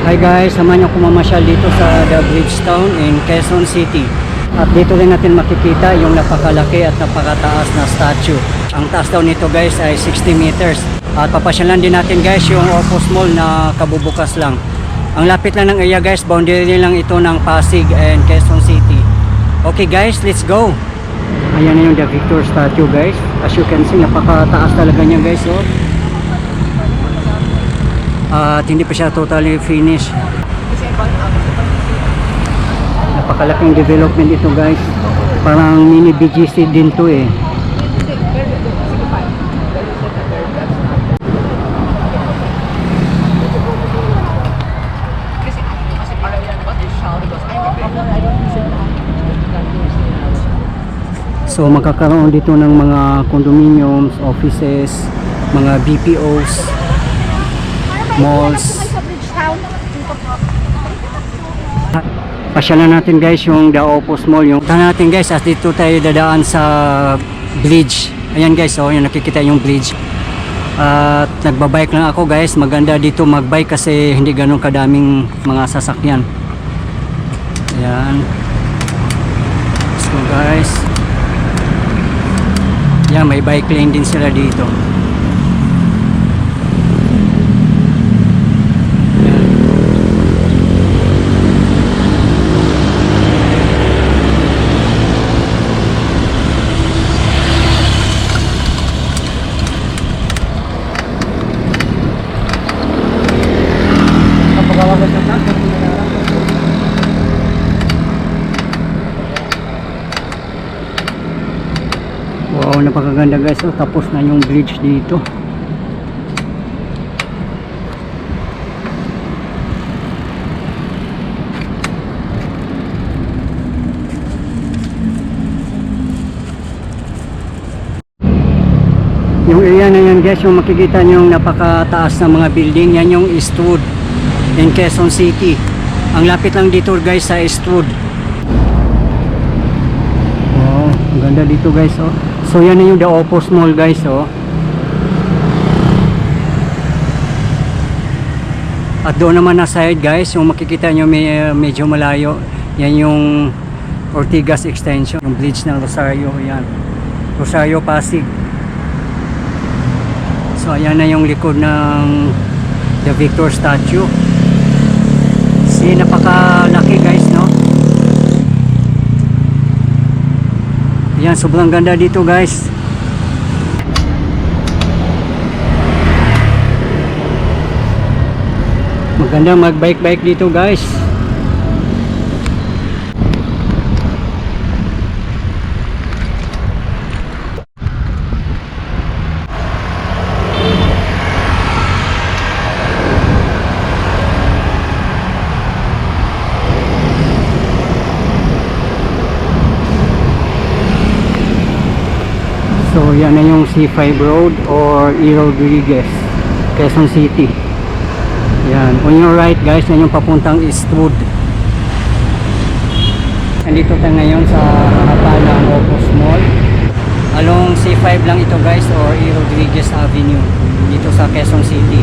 Hi guys, samahan niyo ako mamasyal dito sa The Bridgetown in Quezon City. At dito rin natin makikita yung napakalaki at napakataas na statue. Ang taas daw nito guys ay 60 meters. At papasyalan din natin guys yung Opus Mall na kabubukas lang. Ang lapit lang ng area guys, boundary lang ito ng Pasig and Quezon City. Okay guys, let's go! Ayan na yung The Victor statue guys. As you can see, napakataas talaga niya guys. Oh. At hindi pa siya totally finished. Napakalaking development ito guys. Parang mini BGC din to eh. So magkakaroon dito ng mga condominiums, offices, mga BPOs, malls. Pasyalan natin guys yung The Opus Mall. Yung tahan natin guys as dito tayo dadaan sa bridge. Ayan guys, oh, yung nakikita yung bridge. At nagbabike lang ako guys. Maganda dito magbike kasi hindi ganun kadaming mga sasakyan. Ayan. So guys, yan, may bike lane din sila dito. Wow, napakaganda guys. Oh, tapos na yung bridge dito. Yung area na yan guys, yung makikita nyo yung napakataas na mga building, yan yung Eastwood in Quezon City. Ang lapit lang dito guys sa Eastwood. Wow, ang ganda dito guys. Oh. So yan na yung The Opus Mall guys. Oh. At doon naman na side guys, yung makikita nyo medyo malayo, yan yung Ortigas Extension, yung bridge ng Rosario. Yan, Rosario Pasig. So ayan na yung likod ng The Victor statue. See, napakalaki guys, no? Ayan, sobrang ganda dito guys. Maganda mag-bike dito guys. So yan na yung C5 Road or E. Rodriguez, Quezon City. Yan, on your right guys, yan yung papuntang Eastwood. Nandito tayo ngayon sa harapan ng Opus Mall. Along C5 lang ito guys or E. Rodriguez Avenue dito sa Quezon City.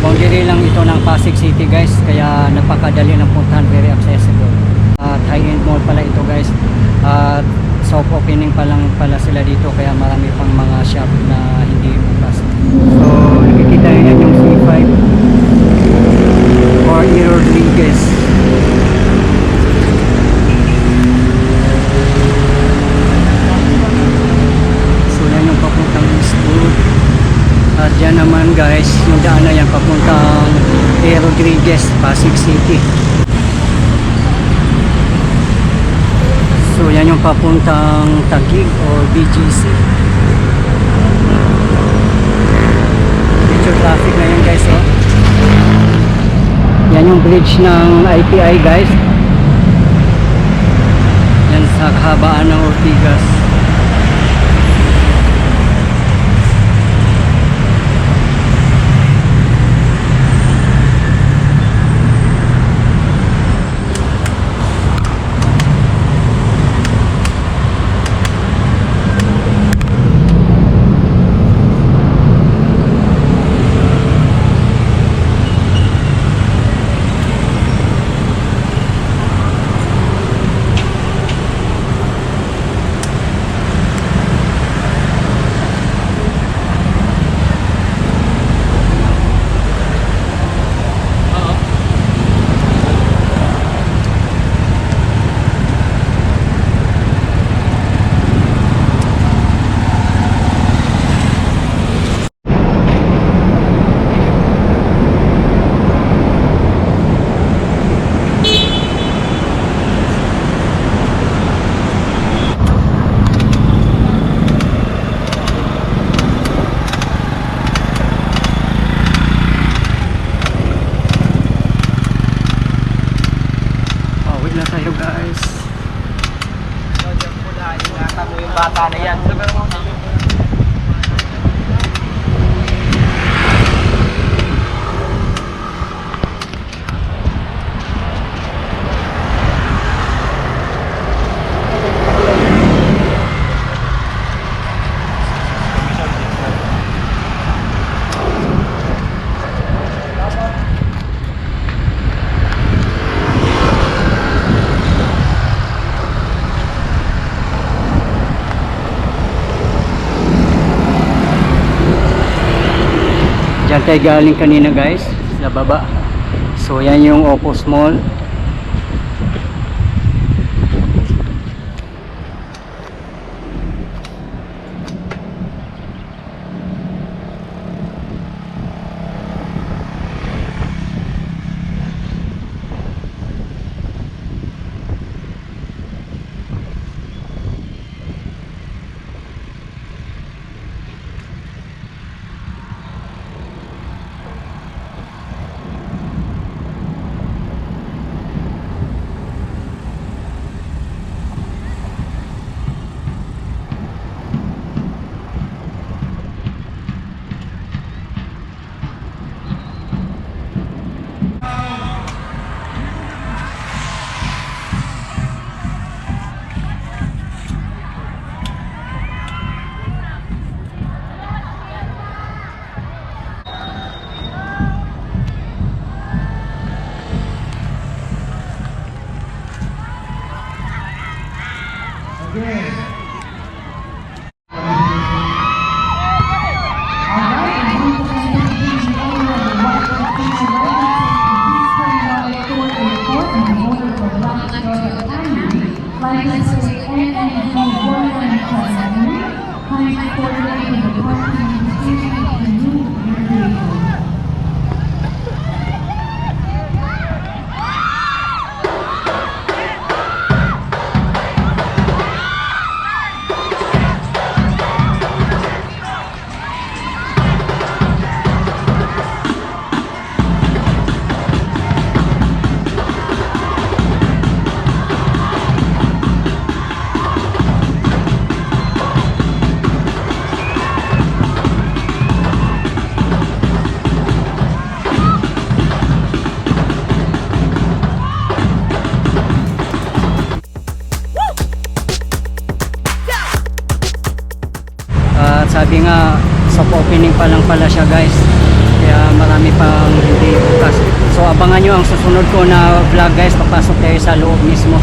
Boundary lang ito ng Pasig City guys, kaya napakadali ng puntahan, very accessible. At high-end mall pala ito guys. At soft opening pa lang pala sila dito, kaya marami pang mga shop na hindi bukas. So nakikita nyo yung C5 or E. Rodriguez. So yan yung papuntang Eastwood. At yan naman guys, yung daan na yan papuntang E. Rodriguez, Pasig City. So yan yung papuntang Taguig or BGC. Picture traffic na yun guys. Oh. Yan yung bridge ng IPI guys. Yan sa kahabaan ng Ortigas. bata na yan. Diyan tayo galing kanina guys, sa baba. So yan yung Opus Mall. At sabi nga, soft opening pa lang pala siya guys. Kaya marami pang hindi bukas. So abangan nyo ang susunod ko na vlog guys. Papasok tayo sa loob mismo.